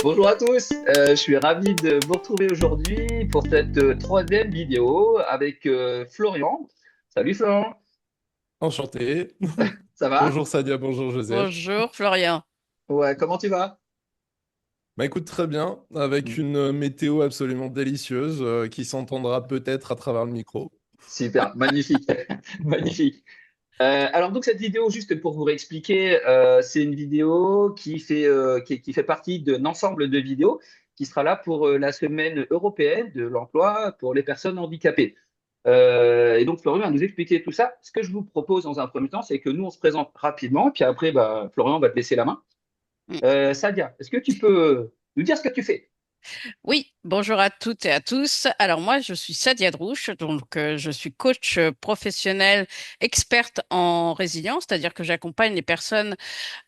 Bonjour à tous, je suis ravi de vous retrouver aujourd'hui pour cette troisième vidéo avec Florian. Salut Florian, Enchanté. ça va? Bonjour Sadia, bonjour Joseph. Bonjour Florian. Ouais, comment tu vas? Bah écoute très bien, avec Mm. une météo absolument délicieuse qui s'entendra peut-être à travers le micro. Super, magnifique, magnifique. Alors donc cette vidéo, juste pour vous réexpliquer, c'est une vidéo qui fait partie d'un ensemble de vidéos qui sera là pour la semaine européenne de l'emploi pour les personnes handicapées. Et donc Florian va nous expliquer tout ça. Ce que je vous propose dans un premier temps, c'est que nous on se présente rapidement, puis après bah, Florian va te laisser la main. Sadia, est-ce que tu peux nous dire ce que tu fais? Oui, bonjour à toutes et à tous. Alors moi, je suis Sadia Drouche, donc je suis coach professionnel experte en résilience, c'est-à-dire que j'accompagne les personnes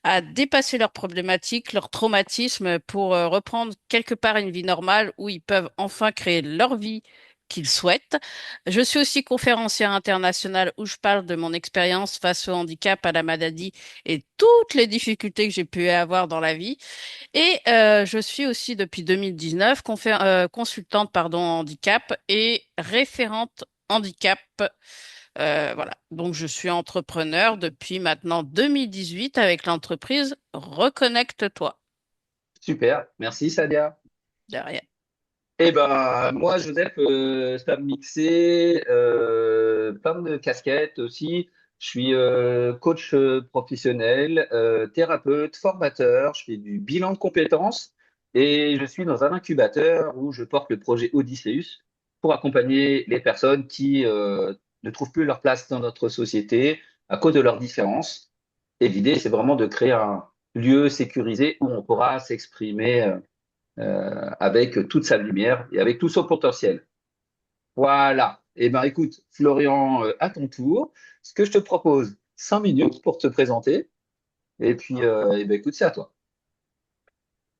à dépasser leurs problématiques, leurs traumatismes pour reprendre quelque part une vie normale où ils peuvent enfin créer leur vie qu'ils souhaitent. Je suis aussi conférencière internationale où je parle de mon expérience face au handicap, à la maladie et toutes les difficultés que j'ai pu avoir dans la vie. Et je suis aussi depuis 2019 consultante en handicap et référente handicap. Voilà. Donc je suis entrepreneur depuis maintenant 2018 avec l'entreprise Reconnecte-toi. Super, merci Sadia. De rien. Eh ben, moi, Joseph, ça me mixer, plein de casquettes aussi. Je suis coach professionnel, thérapeute, formateur. Je fais du bilan de compétences et je suis dans un incubateur où je porte le projet Odysseus pour accompagner les personnes qui ne trouvent plus leur place dans notre société à cause de leurs différences. Et l'idée, c'est vraiment de créer un lieu sécurisé où on pourra s'exprimer. Avec toute sa lumière et avec tout son potentiel. Voilà. Eh ben, écoute, Florian, à ton tour, ce que je te propose, 5 minutes pour te présenter. Et puis, eh ben, écoute, c'est à toi.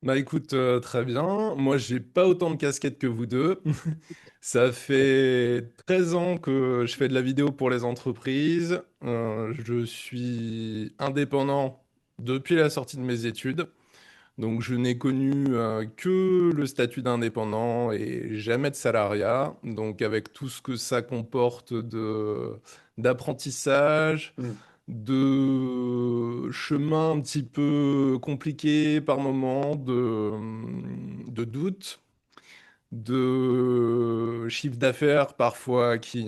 Bah écoute, très bien. Moi, j'ai pas autant de casquettes que vous deux. Ça fait 13 ans que je fais de la vidéo pour les entreprises. Je suis indépendant depuis la sortie de mes études. Donc, je n'ai connu que le statut d'indépendant et jamais de salariat. Donc, avec tout ce que ça comporte d'apprentissage, Mm. de chemin un petit peu compliqué par moments, de doutes, de chiffre d'affaires parfois qui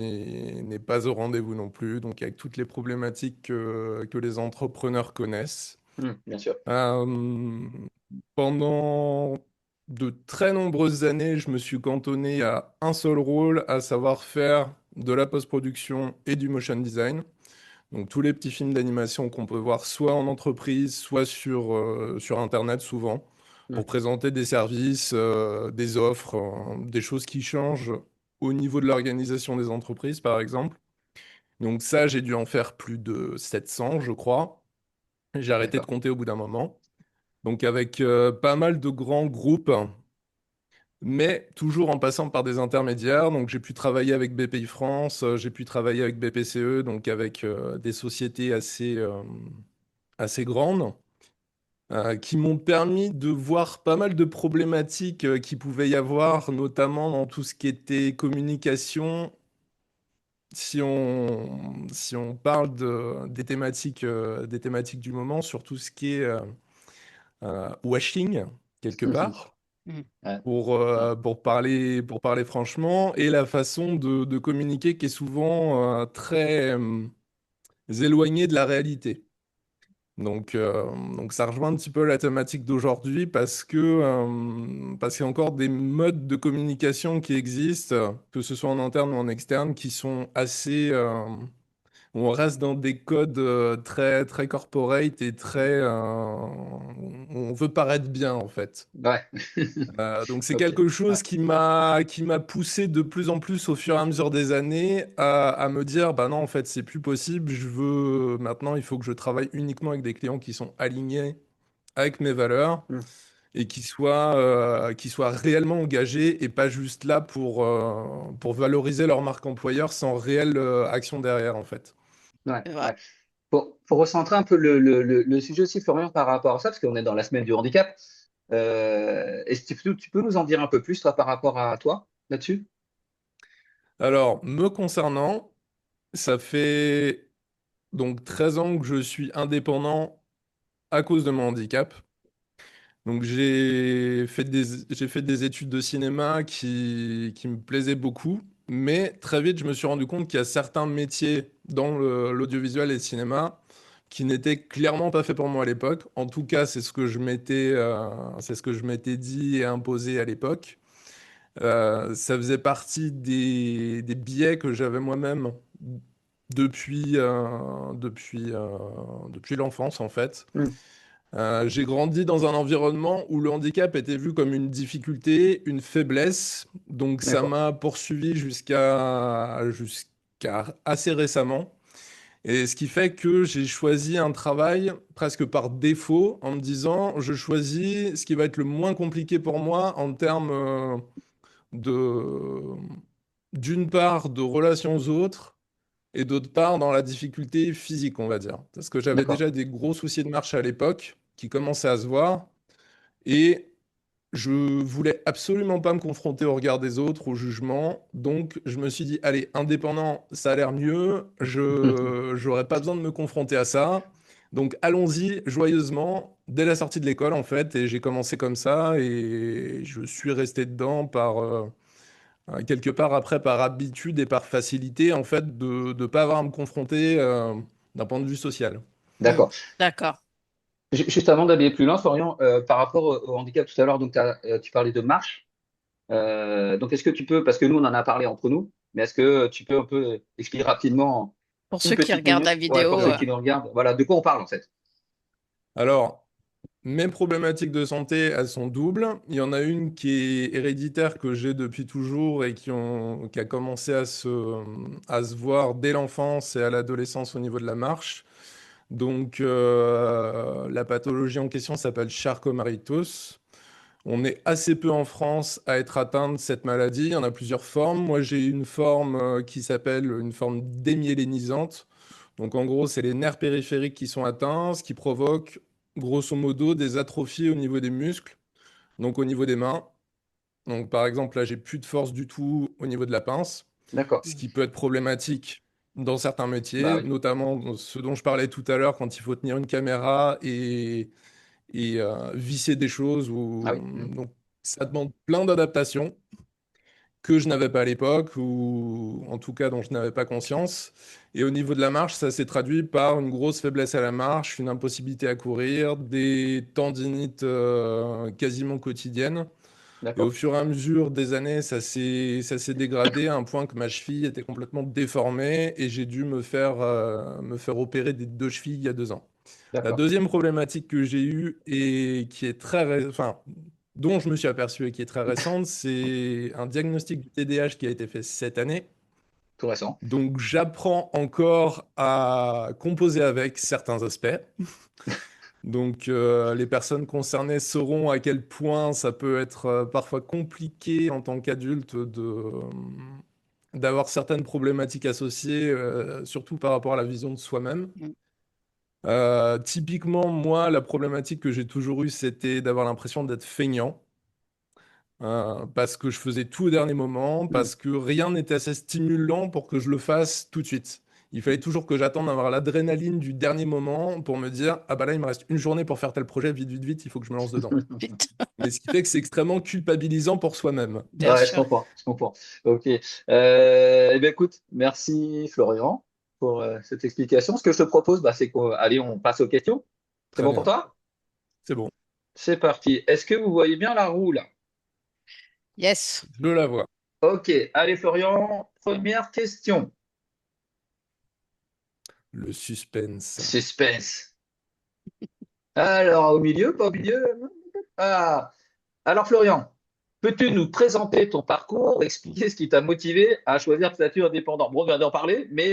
n'est pas au rendez-vous non plus. Donc, avec toutes les problématiques que les entrepreneurs connaissent. Bien sûr. Euh, Pendant de très nombreuses années, je me suis cantonné à un seul rôle, à savoir faire de la post-production et du motion design. Donc tous les petits films d'animation qu'on peut voir soit en entreprise, soit sur Internet souvent, pour Mm. présenter des services, des offres, des choses qui changent au niveau de l'organisation des entreprises, par exemple. Donc ça, j'ai dû en faire plus de 700, je crois. J'ai arrêté de D'accord. compter au bout d'un moment. Donc avec pas mal de grands groupes, mais toujours en passant par des intermédiaires. Donc j'ai pu travailler avec BPI France, j'ai pu travailler avec BPCE, donc avec des sociétés assez grandes, qui m'ont permis de voir pas mal de problématiques qui pouvaient y avoir, notamment dans tout ce qui était communication. Si on parle des thématiques du moment, sur tout ce qui est washing, quelque part. Mm. Ouais. Pour parler franchement, et la façon de communiquer qui est souvent très éloignée de la réalité. Donc ça rejoint un petit peu la thématique d'aujourd'hui parce qu'il y a encore des modes de communication qui existent, que ce soit en interne ou en externe, qui sont assez, on reste dans des codes très, très corporate et on veut paraître bien en fait. Ouais. Donc c'est Ok. quelque Ouais. chose qui m'a poussé de plus en plus au fur et à mesure des années à me dire, bah non, en fait, c'est plus possible. Maintenant, il faut que je travaille uniquement avec des clients qui sont alignés avec mes valeurs Mm. et qui soient réellement engagés et pas juste là pour valoriser leur marque employeur sans réelle action derrière, en fait. Ouais. Ouais. Ouais. Pour recentrer un peu le sujet aussi, Florian, par rapport à ça, parce qu'on est dans la semaine du handicap. Est-ce que tu peux nous en dire un peu plus, toi, par rapport à toi, là-dessus? Alors, me concernant, ça fait donc 13 ans que je suis indépendant à cause de mon handicap. Donc j'ai fait des études de cinéma qui me plaisaient beaucoup, mais très vite je me suis rendu compte qu'il y a certains métiers dans l'audiovisuel et le cinéma qui n'étaient clairement pas faits pour moi à l'époque. En tout cas, c'est ce que je m'étais dit et imposé à l'époque. Ça faisait partie des biais que j'avais moi-même depuis, depuis l'enfance en fait. Hmm. J'ai grandi dans un environnement où le handicap était vu comme une difficulté, une faiblesse. Donc ça D'accord. m'a poursuivi jusqu'à assez récemment. Et ce qui fait que j'ai choisi un travail presque par défaut en me disant, je choisis ce qui va être le moins compliqué pour moi en termes de, d'une part, de relations aux autres et d'autre part, dans la difficulté physique, on va dire. Parce que j'avais D'accord. déjà des gros soucis de marche à l'époque qui commençaient à se voir et je voulais absolument pas me confronter au regard des autres, au jugement. Donc, je me suis dit, allez, indépendant, ça a l'air mieux. J'aurais pas besoin de me confronter à ça. Donc, allons-y joyeusement dès la sortie de l'école, en fait. Et j'ai commencé comme ça et je suis resté dedans quelque part après par habitude et par facilité, en fait, de ne pas avoir à me confronter d'un point de vue social. Hmm. D'accord. D'accord. Juste avant d'aller plus loin, Florian, par rapport au handicap tout à l'heure, donc tu parlais de marche. Donc, est-ce que tu peux, parce que nous, on en a parlé entre nous, mais est-ce que tu peux un peu expliquer rapidement, Pour une ceux qui petite regardent la minute, ouais, pour vidéo, ceux qui nous regardent, voilà, de quoi on parle en fait? Alors, mes problématiques de santé, elles sont doubles. Il y en a une qui est héréditaire que j'ai depuis toujours et qui a commencé à se voir dès l'enfance et à l'adolescence au niveau de la marche. Donc, la pathologie en question s'appelle Charcot-Marie-Tooth. On est assez peu en France à être atteint de cette maladie. Il y en a plusieurs formes. Moi, j'ai une forme qui s'appelle une forme démyélinisante. Donc, en gros, c'est les nerfs périphériques qui sont atteints, ce qui provoque, grosso modo, des atrophies au niveau des muscles, donc au niveau des mains. Donc, par exemple, là, j'ai plus de force du tout au niveau de la pince, D'accord. ce qui peut être problématique dans certains Bah métiers, oui. notamment dans ce dont je parlais tout à l'heure, quand il faut tenir une caméra et visser des choses. Ah oui. Hmm. Donc, ça demande plein d'adaptations que je n'avais pas à l'époque, ou en tout cas dont je n'avais pas conscience. Et au niveau de la marche, ça s'est traduit par une grosse faiblesse à la marche, une impossibilité à courir, des tendinites quasiment quotidiennes. Et au D'accord. fur et à mesure des années, ça s'est dégradé à un point que ma cheville était complètement déformée et j'ai dû me faire opérer des deux chevilles il y a 2 ans. La D'accord. deuxième problématique que j'ai eue et qui est enfin, dont je me suis aperçu et qui est très récente, c'est un diagnostic du TDAH qui a été fait cette année. Tout récent. Donc, j'apprends encore à composer avec certains aspects. Donc, les personnes concernées sauront à quel point ça peut être parfois compliqué en tant qu'adulte d'avoir certaines problématiques associées, surtout par rapport à la vision de soi-même. hmm, Typiquement, moi, la problématique que j'ai toujours eue, c'était d'avoir l'impression d'être feignant, parce que je faisais tout au dernier moment, Hmm. parce que rien n'était assez stimulant pour que je le fasse tout de suite. Il fallait toujours que j'attende d'avoir l'adrénaline du dernier moment pour me dire, ah bah là, il me reste une journée pour faire tel projet, vite, vite, vite, il faut que je me lance dedans. vite, Mais ce qui fait que c'est extrêmement culpabilisant pour soi-même. bien Ouais, je sûr. comprends, je comprends. Ok. Eh bien, écoute, merci Florian pour cette explication. Ce que je te propose, bah, c'est qu'allez, on passe aux questions. C'est Très bon pour bien, toi? c'est bon, C'est parti. Est-ce que vous voyez bien la roue là? Yes. je la vois. Ok. Allez, Florian, première question. Le suspense. Suspense. Alors, au milieu, pas au milieu? Ah. Alors, Florian, peux-tu nous présenter ton parcours, expliquer ce qui t'a motivé à choisir le statut indépendant? Bon, on vient d'en parler, mais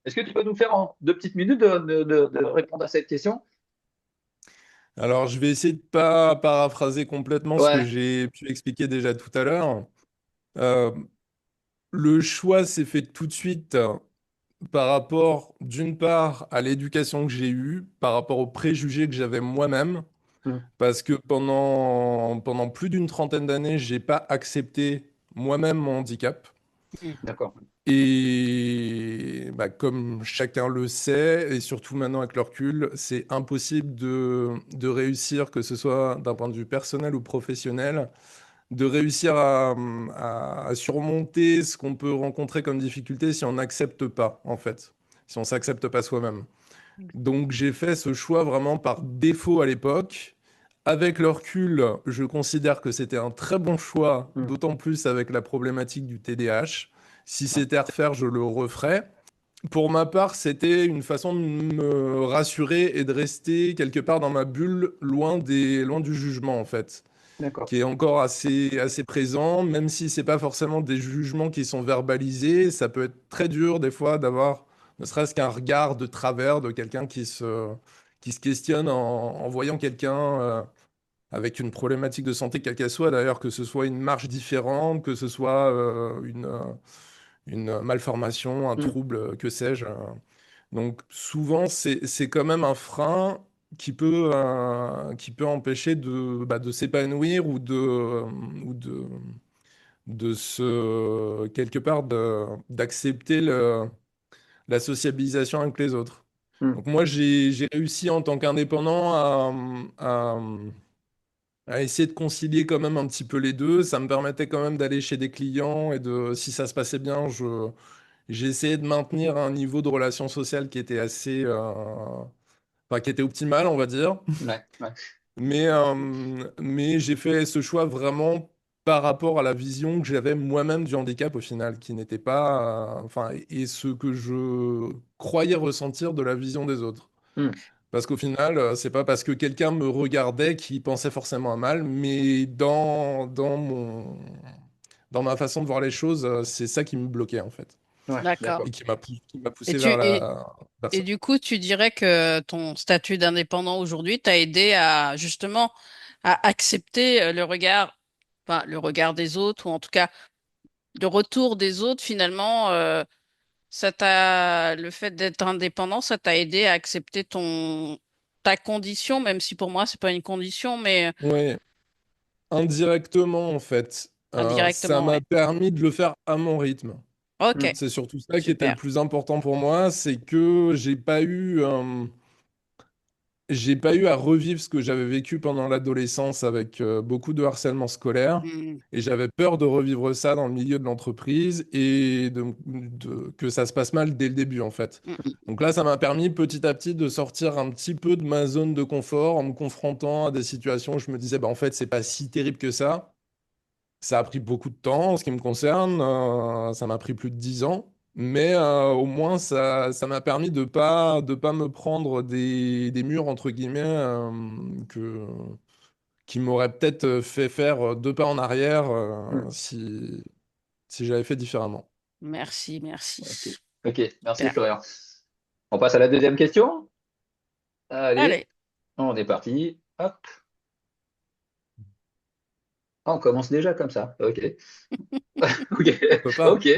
est-ce que tu peux nous faire en 2 petites minutes de répondre à cette question? Alors, je vais essayer de pas paraphraser complètement ce que Ouais. j'ai pu expliquer déjà tout à l'heure. Euh, le choix s'est fait tout de suite par rapport, d'une part, à l'éducation que j'ai eue, par rapport aux préjugés que j'avais moi-même. Mm. parce que pendant plus d'une trentaine d'années, j'ai pas accepté moi-même mon handicap. Mm. D'accord. Et bah, comme chacun le sait, et surtout maintenant avec le recul, c'est impossible de réussir, que ce soit d'un point de vue personnel ou professionnel, de réussir à surmonter ce qu'on peut rencontrer comme difficulté si on n'accepte pas, en fait, si on s'accepte pas soi-même. Donc j'ai fait ce choix vraiment par défaut à l'époque. Avec le recul, je considère que c'était un très bon choix, Mm. d'autant plus avec la problématique du TDAH. Si Ouais. c'était à refaire, je le referais. Pour ma part, c'était une façon de me rassurer et de rester quelque part dans ma bulle, loin du jugement en fait, D'accord. qui est encore assez présent, même si c'est pas forcément des jugements qui sont verbalisés. Ça peut être très dur des fois d'avoir ne serait-ce qu'un regard de travers de quelqu'un qui se questionne en voyant quelqu'un avec une problématique de santé, quelle qu'elle soit d'ailleurs, que ce soit une marche différente, que ce soit une malformation, un Mm. trouble, que sais-je. Donc souvent, c'est quand même un frein qui peut empêcher de s'épanouir ou de quelque part, d'accepter la sociabilisation avec les autres. Mm. Donc moi, j'ai réussi en tant qu'indépendant à essayer de concilier quand même un petit peu les deux. Ça me permettait quand même d'aller chez des clients et si ça se passait bien, j'ai essayé de maintenir un niveau de relation sociale qui était enfin, qui était optimal, on va dire. Ouais. Ouais. Mais j'ai fait ce choix vraiment par rapport à la vision que j'avais moi-même du handicap au final, qui n'était pas, enfin, et ce que je croyais ressentir de la vision des autres. Mm. Parce qu'au final, c'est pas parce que quelqu'un me regardait qu'il pensait forcément à mal, mais dans ma façon de voir les choses, c'est ça qui me bloquait en fait, Ouais. D'accord. et qui m'a Et poussé tu vers et ça. du coup, tu dirais que ton statut d'indépendant aujourd'hui t'a aidé à justement à accepter le regard, enfin le regard des autres, ou en tout cas le retour des autres finalement. Le fait d'être indépendant, ça t'a aidé à accepter ta condition, même si pour moi c'est pas une condition, mais Oui, indirectement en fait. Ça indirectement, m'a ouais. permis de le faire à mon rythme. Mm. Ok, C'est surtout ça qui était le super. plus important pour moi, c'est que j'ai pas eu à revivre ce que j'avais vécu pendant l'adolescence avec beaucoup de harcèlement scolaire. Hmm. Et j'avais peur de revivre ça dans le milieu de l'entreprise et que ça se passe mal dès le début, en fait. Hmm. Donc là, ça m'a permis petit à petit de sortir un petit peu de ma zone de confort en me confrontant à des situations où je me disais, bah, en fait, c'est pas si terrible que ça. Ça a pris beaucoup de temps en ce qui me concerne. Ça m'a pris plus de 10 ans. Mais au moins, ça m'a permis de pas me prendre des murs, entre guillemets, qui m'auraient peut-être fait faire deux pas en arrière Mm. si j'avais fait différemment. Merci, Ok. merci. Ok. Merci, Super. Florian. On passe à la deuxième question. Allez. Allez, on est parti. Hop. Ah, on commence déjà comme ça. Ok. Ok. On peut pas. Ok.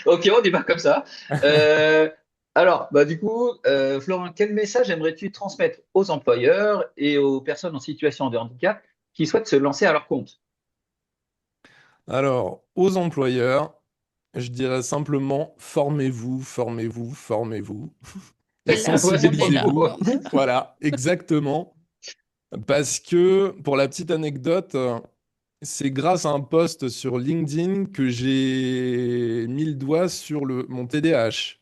Ok, on y va comme ça. Euh, alors, bah, du coup, Florent, quel message aimerais-tu transmettre aux employeurs et aux personnes en situation de handicap qui souhaitent se lancer à leur compte? Alors, aux employeurs, je dirais simplement formez-vous, formez-vous, formez-vous et Ils le Ouais, c'est font trois déjà. mots. sensibilisez-vous. Voilà, exactement. Parce que, pour la petite anecdote, c'est grâce à un post sur LinkedIn que j'ai mis le doigt sur mon TDAH.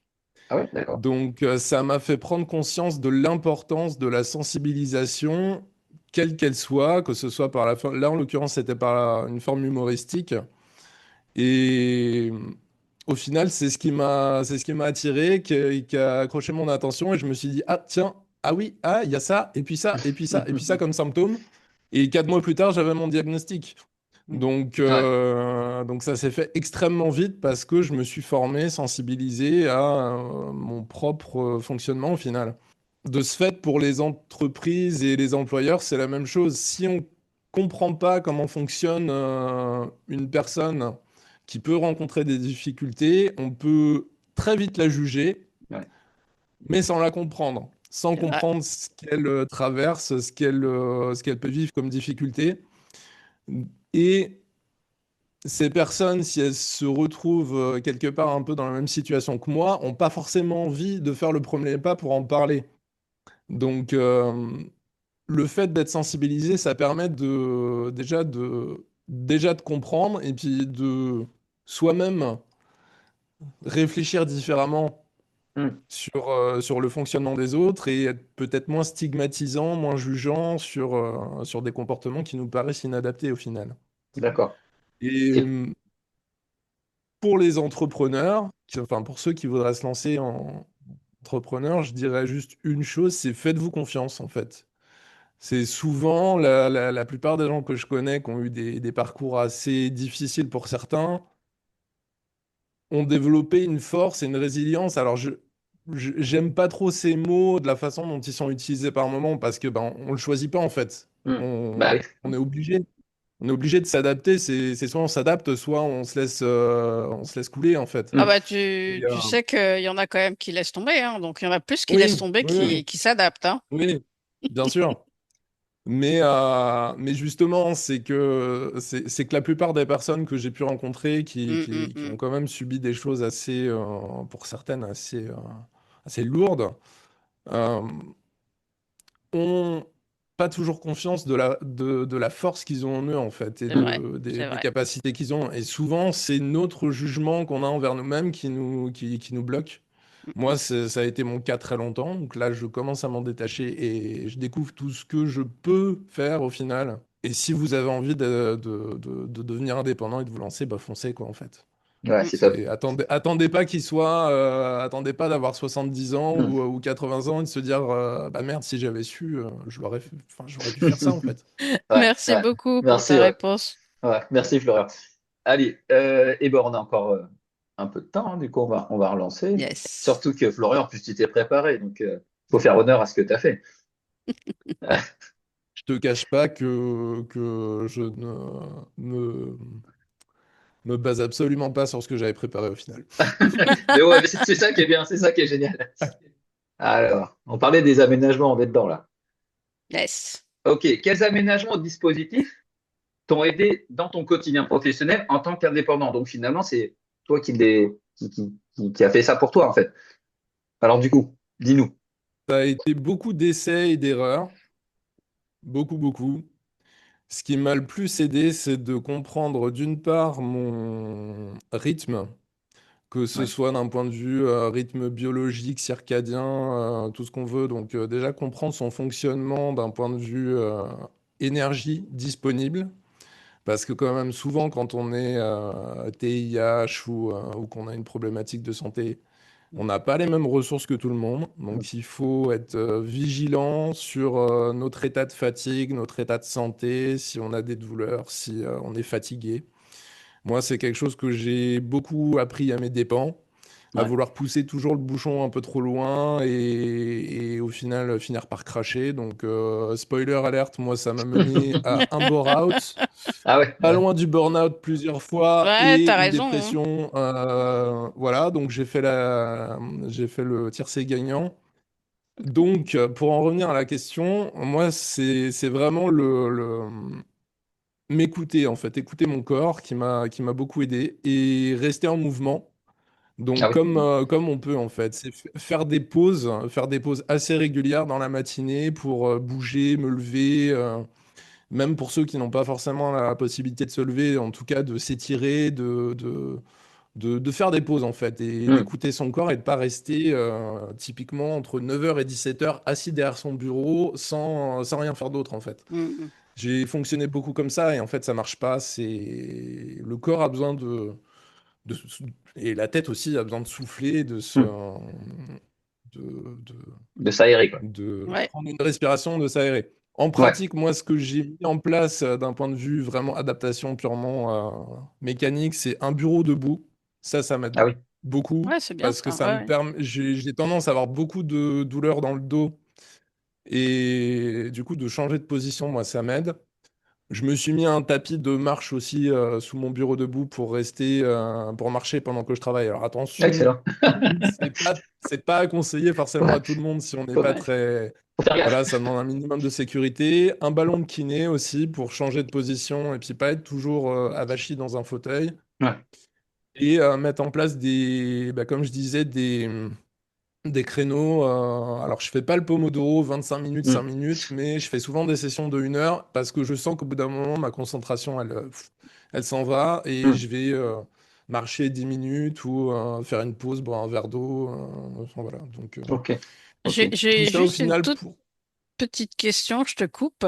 Ah ouais, d'accord. Donc, ça m'a fait prendre conscience de l'importance de la sensibilisation, quelle qu'elle soit, que ce soit par là, en l'occurrence, c'était par une forme humoristique. Et au final, c'est ce qui m'a attiré, qui a accroché mon attention. Et je me suis dit, ah, tiens, ah oui, ah, il y a ça, et puis ça, et puis ça, et puis ça comme symptôme. Et 4 mois plus tard, j'avais mon diagnostic. Ouais. Donc ça s'est fait extrêmement vite parce que je me suis formé, sensibilisé à mon propre fonctionnement au final. De ce fait, pour les entreprises et les employeurs, c'est la même chose. Si on comprend pas comment fonctionne une personne qui peut rencontrer des difficultés, on peut très vite la juger, Ouais. mais sans la comprendre. sans C'est vrai. comprendre ce qu'elle traverse, ce qu'elle peut vivre comme difficulté. Et ces personnes, si elles se retrouvent quelque part un peu dans la même situation que moi, n'ont pas forcément envie de faire le premier pas pour en parler. Donc, le fait d'être sensibilisé, ça permet déjà de comprendre et puis de soi-même réfléchir différemment Hmm. sur le fonctionnement des autres et être peut-être moins stigmatisant, moins jugeant sur des comportements qui nous paraissent inadaptés au final. D'accord. Et Et pour les entrepreneurs, enfin pour ceux qui voudraient se lancer en entrepreneur, je dirais juste une chose, c'est faites-vous confiance en fait. C'est souvent la plupart des gens que je connais qui ont eu des parcours assez difficiles pour certains, ont développé une force et une résilience. Alors, j'aime pas trop ces mots de la façon dont ils sont utilisés par moment parce que ben, on le choisit pas en fait. hmm. Bah On, oui. on est obligé. On est obligé de s'adapter. C'est soit on s'adapte, soit on se laisse couler en fait. Ah Hmm. bah Et, tu sais qu'il y en a quand même qui laissent tomber, hein. Donc il y en a plus qui laissent oui, tomber oui, oui, qui s'adaptent, hein. oui, bien sûr. Mais justement, c'est que la plupart des personnes que j'ai pu rencontrer Hum, hum, qui ont hum. quand même subi des choses assez, pour certaines, assez lourdes, euh, ont pas toujours confiance de la force qu'ils ont en eux, en fait, et C'est vrai, c'est des vrai. capacités qu'ils ont. Et souvent, c'est notre jugement qu'on a envers nous-mêmes qui nous bloque. Hum, hum. Moi, ça a été mon cas très longtemps. Donc là, je commence à m'en détacher et je découvre tout ce que je peux faire au final. Et si vous avez envie de devenir indépendant et de vous lancer, bah foncez quoi en fait. Ouais, Hum. c'est top. Attendez pas attendez pas d'avoir 70 ans Hmm. ou 80 ans et de se dire bah merde, si j'avais su, enfin, j'aurais dû faire ça en fait. Ouais, Merci ouais. beaucoup pour Merci, ta ouais. réponse. Ouais, merci Florian. Allez, et ben on a encore un peu de temps, hein, du coup on va relancer. Yes. Surtout que Florian, en plus tu t'es préparé, donc faut faire honneur à ce que tu as fait. Je te cache pas que je ne me, me base absolument pas sur ce que j'avais préparé au final. Mais ouais, mais c'est ça qui est bien, c'est ça qui est génial. Alors, on parlait des aménagements, on est dedans là. Yes. Ok, quels aménagements ou dispositifs t'ont aidé dans ton quotidien professionnel en tant qu'indépendant? Donc finalement, c'est toi qui a fait ça pour toi en fait. Alors du coup, dis-nous. Ça a été beaucoup d'essais et d'erreurs, beaucoup, beaucoup. Ce qui m'a le plus aidé, c'est de comprendre d'une part mon rythme, que ce Ouais, soit d'un point de vue rythme biologique, circadien, tout ce qu'on veut. Donc déjà comprendre son fonctionnement d'un point de vue énergie disponible. Parce que quand même souvent quand on est TIH ou qu'on a une problématique de santé, on n'a pas les mêmes ressources que tout le monde. Donc il faut être vigilant sur notre état de fatigue, notre état de santé, si on a des douleurs, si on est fatigué. Moi, c'est quelque chose que j'ai beaucoup appris à mes dépens, à ouais. vouloir pousser toujours le bouchon un peu trop loin et au final finir par cracher. Donc, spoiler alerte, moi, ça m'a mené à un bore-out, Ah ouais, pas ouais. loin du burn-out plusieurs fois Ouais, et t'as une raison, hein. dépression. Voilà, donc j'ai fait le tiercé gagnant. Donc, pour en revenir à la question, moi, c'est vraiment m'écouter en fait, écouter mon corps qui m'a beaucoup aidé et rester en mouvement. Ah Donc oui. comme on peut en fait, c'est faire des pauses assez régulières dans la matinée pour bouger, me lever, même pour ceux qui n'ont pas forcément la possibilité de se lever, en tout cas de s'étirer, de faire des pauses en fait et Hmm. d'écouter son corps et de pas rester typiquement entre 9 h et 17 h assis derrière son bureau sans rien faire d'autre en fait. Hum, hum. J'ai fonctionné beaucoup comme ça et en fait ça marche pas. Le corps a besoin de et la tête aussi a besoin de souffler, Hmm. de, De s'aérer, quoi. de Ouais. prendre une respiration, de s'aérer. En Ouais. pratique, moi, ce que j'ai mis en place d'un point de vue vraiment adaptation purement mécanique, c'est un bureau debout. Ça m'aide Ah oui. beaucoup Ouais, c'est bien parce que ça. ça me Ouais, permet. J'ai tendance à avoir beaucoup de douleurs dans le dos et du coup de changer de position, moi, ça m'aide. Je me suis mis un tapis de marche aussi sous mon bureau debout pour rester, pour marcher pendant que je travaille. Alors attention, Excellent. c'est pas à conseiller forcément à tout le monde si on n'est Faut, pas Ouais. très. faut faire Voilà, gaffe. ça demande un minimum de sécurité. Un ballon de kiné aussi pour changer de position et puis pas être toujours avachi dans un fauteuil. Ouais. Et mettre en place comme je disais, des créneaux. Alors, je fais pas le Pomodoro 25 minutes, 5 Mm. minutes, mais je fais souvent des sessions de 1 heure parce que je sens qu'au bout d'un moment, ma concentration, elle s'en va et Mm. je vais marcher 10 minutes ou faire une pause, boire un verre d'eau. Enfin, voilà. Donc, Ok. Ok. tout J'ai ça au juste une final toute pour. petite question, je te coupe.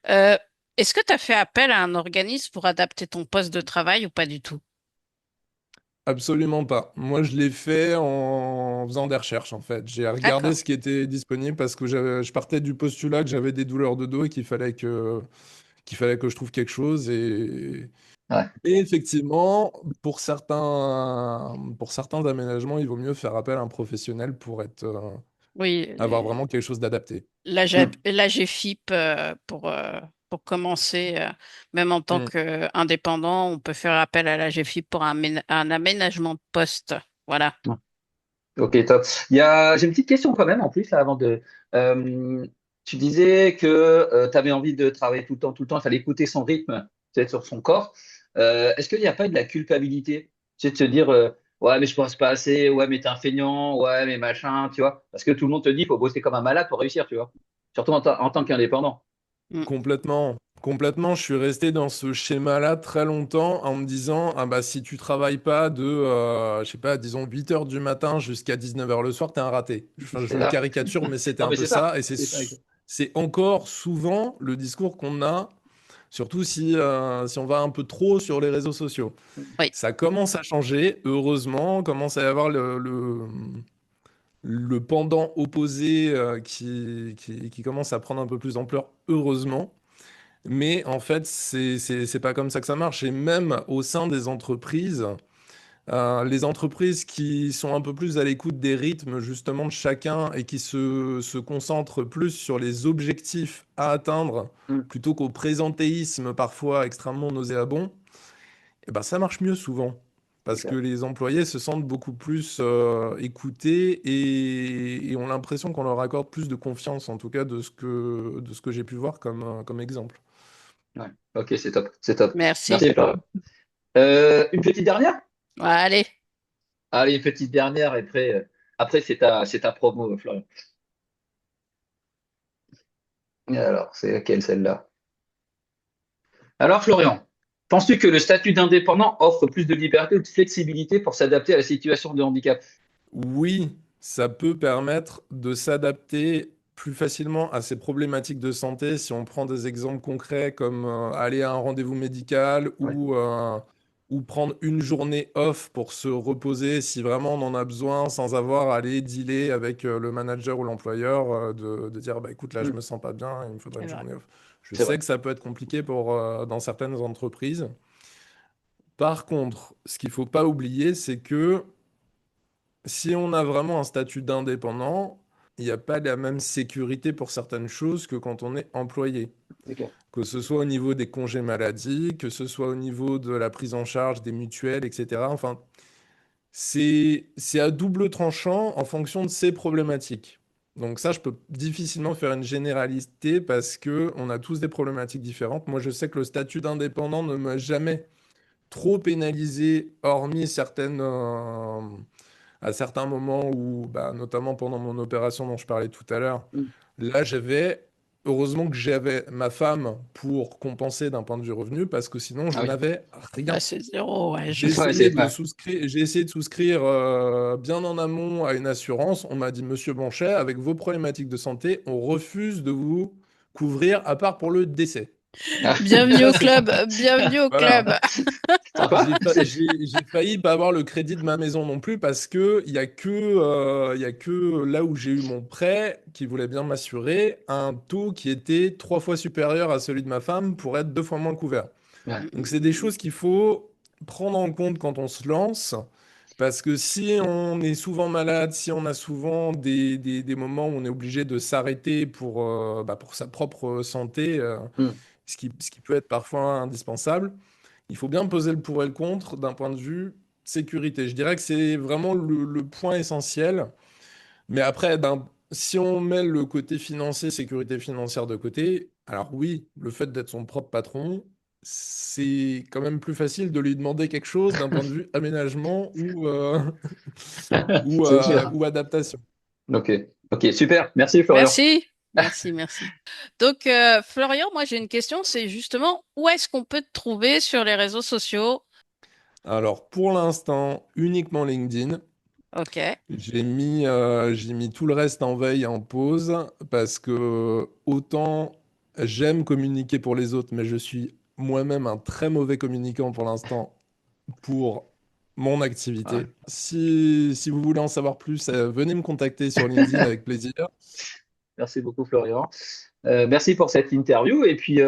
Euh, Est-ce que tu as fait appel à un organisme pour adapter ton poste de travail ou pas du tout? Absolument pas. Moi, je l'ai fait en faisant des recherches, en fait. J'ai regardé D'accord. ce qui était disponible parce que je partais du postulat que j'avais des douleurs de dos et qu'il fallait que je trouve quelque chose. Ouais. Et effectivement, pour certains aménagements, il vaut mieux faire appel à un professionnel pour Oui, avoir vraiment quelque chose d'adapté. Mm. l'AGFIP pour commencer, même en tant Hmm. qu'indépendant, on peut faire appel à l'AGFIP pour un aménagement de poste. Voilà. Ouais. Ok, top. J'ai une petite question quand même en plus là, avant de. Euh, Tu disais que tu avais envie de travailler tout le temps, il fallait écouter son rythme, peut-être sur son corps. Est-ce qu'il n'y a pas de la culpabilité? Tu sais, de se dire, ouais, mais je pense pas assez, ouais, mais t'es un feignant, ouais, mais machin, tu vois? Parce que tout le monde te dit, faut bosser comme un malade pour réussir, tu vois? Surtout en tant qu'indépendant. Mm. Complètement. Complètement, je suis resté dans ce schéma-là très longtemps en me disant, ah bah si tu travailles pas de, je sais pas, disons 8 heures du matin jusqu'à 19 heures le soir, t'es un raté. Enfin, C'est je ça. caricature, mais c'était Non, un mais peu c'est ça. ça. Et c'est, C'est ça. c'est encore souvent le discours qu'on a, surtout si on va un peu trop sur les réseaux sociaux. Oui, Ça commence à changer, heureusement, commence à y avoir le pendant opposé qui commence à prendre un peu plus d'ampleur, heureusement. Mais en fait, c'est pas comme ça que ça marche. Et même au sein des entreprises, les entreprises qui sont un peu plus à l'écoute des rythmes justement de chacun et qui se concentrent plus sur les objectifs à atteindre Mm. plutôt qu'au présentéisme parfois extrêmement nauséabond, et ben ça marche mieux souvent. C'est Parce que clair. les employés se sentent beaucoup plus écoutés et ont l'impression qu'on leur accorde plus de confiance, en tout cas de ce que j'ai pu voir comme exemple. Ouais. Ok, c'est top. C'est top. merci. Merci, Florian. Une petite dernière? Ouais, allez, Allez, une petite dernière, et après c'est ta promo, Florian. Et alors, c'est laquelle celle-là? Alors, Florian, penses-tu que le statut d'indépendant offre plus de liberté ou de flexibilité pour s'adapter à la situation de handicap? Oui, ça peut permettre de s'adapter plus facilement à ces problématiques de santé si on prend des exemples concrets comme aller à un rendez-vous médical Ouais. ou prendre une journée off pour se reposer si vraiment on en a besoin sans avoir à aller dealer avec le manager ou l'employeur de dire bah, écoute là je Hmm, me sens pas bien, il me faudrait c'est une vrai. journée off. Je c'est sais vrai. que ça peut être compliqué dans certaines entreprises. Par contre, ce qu'il faut pas oublier, c'est que si on a vraiment un statut d'indépendant, il n'y a pas la même sécurité pour certaines choses que quand on est employé. C'est clair. Que ce soit au niveau des congés maladie, que ce soit au niveau de la prise en charge des mutuelles, etc. Enfin, c'est à double tranchant en fonction de ces problématiques. Donc ça, je peux difficilement faire une généralité parce que on a tous des problématiques différentes. Moi, je sais que le statut d'indépendant ne m'a jamais trop pénalisé, hormis à certains moments où, bah, notamment pendant mon opération dont je parlais tout à l'heure, Hmm, là, heureusement que j'avais ma femme pour compenser d'un point de vue revenu, parce que sinon, je ah oui. n'avais Bah, rien. c'est zéro, ouais, je J'ai sais. Ouais, essayé c'est de ouais. souscrire, j'ai essayé de souscrire bien en amont à une assurance. On m'a dit, Monsieur Blanchet, avec vos problématiques de santé, on refuse de vous couvrir à part pour le décès. Ah, Donc Bienvenue ça, au c'est club, bienvenue au voilà. club. sympa. J'ai failli pas avoir le crédit de ma maison non plus parce que il y a que là où j'ai eu mon prêt qui voulait bien m'assurer un taux qui était 3 fois supérieur à celui de ma femme pour être 2 fois moins couvert. Ouais. Mm, Donc mm. c'est des choses qu'il faut prendre en compte quand on se lance. Parce que si on est souvent malade, si on a souvent des moments où on est obligé de s'arrêter pour sa propre santé, Hmm. ce qui peut être parfois indispensable, il faut bien peser le pour et le contre d'un point de vue sécurité. Je dirais que c'est vraiment le point essentiel. Mais après, si on met le côté financier, sécurité financière de côté, alors oui, le fait d'être son propre patron, c'est quand même plus facile de lui demander quelque chose d'un point de vue aménagement C'est sûr. ou adaptation. Ok, ok, super. Merci Florian. Merci, merci, merci. Donc, Florian, moi j'ai une question, c'est justement où est-ce qu'on peut te trouver sur les réseaux sociaux? Alors, pour l'instant, uniquement LinkedIn. Ok, J'ai mis tout le reste en veille, et en pause, parce que autant j'aime communiquer pour les autres, mais je suis moi-même un très mauvais communicant pour l'instant pour mon Ouais. activité. Si vous voulez en savoir plus, venez me contacter sur LinkedIn avec plaisir. Merci beaucoup Florian. Merci pour cette interview. Et puis,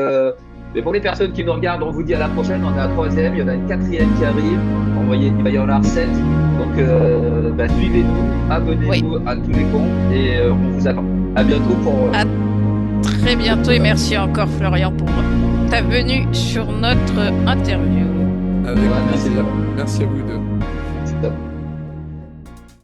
mais pour les personnes qui nous regardent, on vous dit à la prochaine. On est à la troisième, il y en a une quatrième qui arrive. Il va y en avoir sept. Donc, suivez-nous, oui, abonnez-vous à tous les comptes et on vous attend. À bientôt pour. à très bientôt et merci encore Florian pour ta venue sur notre interview. Avec Ouais, merci. plaisir. Merci à vous deux. C'est top.